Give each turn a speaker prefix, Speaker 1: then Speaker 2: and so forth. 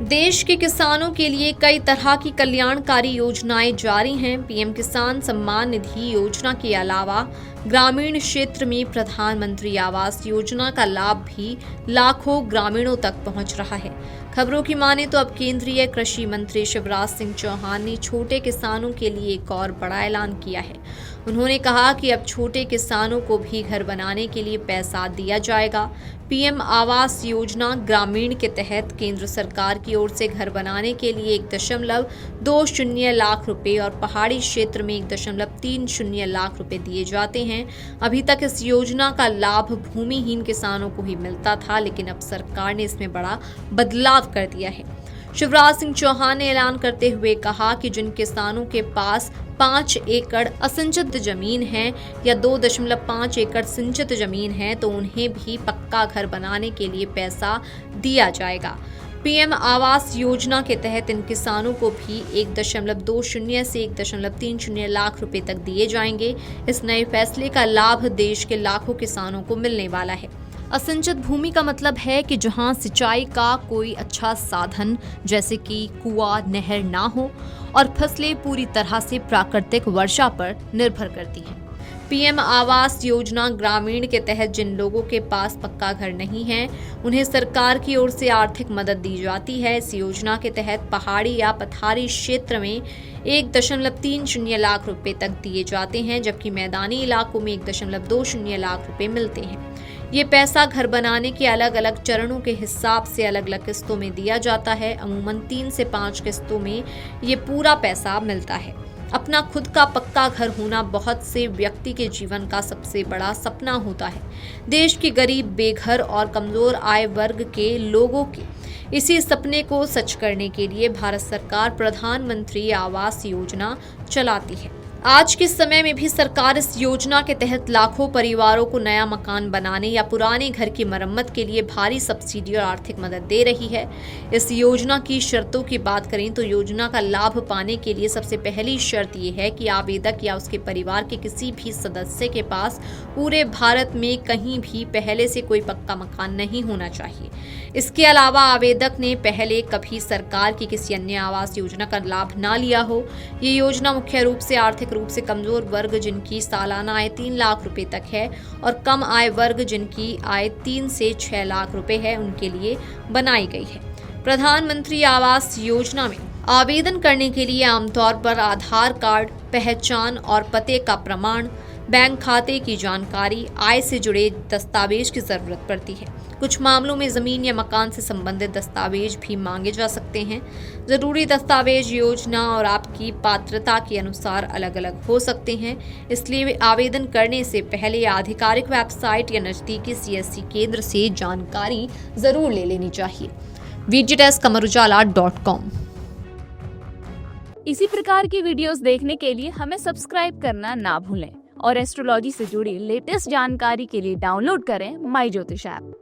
Speaker 1: देश के किसानों के लिए कई तरह की कल्याणकारी योजनाएं जारी हैं। पीएम किसान सम्मान निधि योजना के अलावा ग्रामीण क्षेत्र में प्रधानमंत्री आवास योजना का लाभ भी लाखों ग्रामीणों तक पहुंच रहा है। खबरों की माने तो अब केंद्रीय कृषि मंत्री शिवराज सिंह चौहान ने छोटे किसानों के लिए एक और बड़ा ऐलान किया है। उन्होंने कहा कि अब छोटे किसानों को भी घर बनाने के लिए पैसा दिया जाएगा। पीएम आवास योजना ग्रामीण के तहत केंद्र सरकार की ओर से घर बनाने के लिए 1.20 लाख रुपए और पहाड़ी क्षेत्र में 1.30 लाख रुपए दिए जाते हैं। अभी तक इस योजना का लाभ भूमिहीन किसानों को ही मिलता था, लेकिन अब सरकार ने इसमें बड़ा बदलाव कर दिया है। शिवराज सिंह चौहान ने ऐलान करते हुए कहा कि जिन किसानों के पास 5 एकड़ असिंचित जमीन है या 2.5 एकड़ सिंचित जमीन है तो उन्हें भी पक्का घर बनाने के लिए पैसा दिया जाएगा। पीएम आवास योजना के तहत इन किसानों को भी 1.20 से 1.30 लाख रुपए तक दिए जाएंगे। इस नए फैसले का लाभ देश के लाखों किसानों को मिलने वाला है। असिंचित भूमि का मतलब है कि जहां सिंचाई का कोई अच्छा साधन जैसे कि कुआं, नहर ना हो और फसलें पूरी तरह से प्राकृतिक वर्षा पर निर्भर करती हैं। पीएम आवास योजना ग्रामीण के तहत जिन लोगों के पास पक्का घर नहीं है, उन्हें सरकार की ओर से आर्थिक मदद दी जाती है। इस योजना के तहत पहाड़ी या पठारी क्षेत्र में 1.30 लाख रुपए तक दिए जाते हैं, जबकि मैदानी इलाकों में 1.20 लाख रुपए मिलते हैं। ये पैसा घर बनाने के अलग अलग चरणों के हिसाब से अलग अलग किस्तों में दिया जाता है। अमूमन 3 से 5 किस्तों में ये पूरा पैसा मिलता है। अपना खुद का पक्का घर होना बहुत से व्यक्ति के जीवन का सबसे बड़ा सपना होता है। देश के गरीब, बेघर और कमजोर आय वर्ग के लोगों के इसी सपने को सच करने के लिए भारत सरकार प्रधानमंत्री आवास योजना चलाती है। आज के समय में भी सरकार इस योजना के तहत लाखों परिवारों को नया मकान बनाने या पुराने घर की मरम्मत के लिए भारी सब्सिडी और आर्थिक मदद दे रही है। इस योजना की शर्तों की बात करें तो योजना का लाभ पाने के लिए सबसे पहली शर्त ये है कि आवेदक या उसके परिवार के किसी भी सदस्य के पास पूरे भारत में कहीं भी पहले से कोई पक्का मकान नहीं होना चाहिए। इसके अलावा आवेदक ने पहले कभी सरकार की किसी अन्य आवास योजना का लाभ ना लिया हो। ये योजना मुख्य रूप से आर्थिक रूप से कमजोर वर्ग जिनकी सालाना आय 3 लाख रुपए तक है और कम आय वर्ग जिनकी आय 3 से 6 लाख रुपए है, उनके लिए बनाई गई है। प्रधानमंत्री आवास योजना में आवेदन करने के लिए आमतौर पर आधार कार्ड, पहचान और पते का प्रमाण, बैंक खाते की जानकारी, आय से जुड़े दस्तावेज की जरूरत पड़ती है। कुछ मामलों में जमीन या मकान से संबंधित दस्तावेज भी मांगे जा सकते हैं। जरूरी दस्तावेज योजना और आपकी पात्रता के अनुसार अलग अलग हो सकते हैं, इसलिए आवेदन करने से पहले आधिकारिक वेबसाइट या नजदीकी सीएससी केंद्र से जानकारी जरूर ले लेनी चाहिए। VGTestKamarujala.com।
Speaker 2: इसी प्रकार की वीडियोस देखने के लिए हमें सब्सक्राइब करना ना भूलें और एस्ट्रोलॉजी से जुड़ी लेटेस्ट जानकारी के लिए डाउनलोड करें माई ज्योतिष ऐप।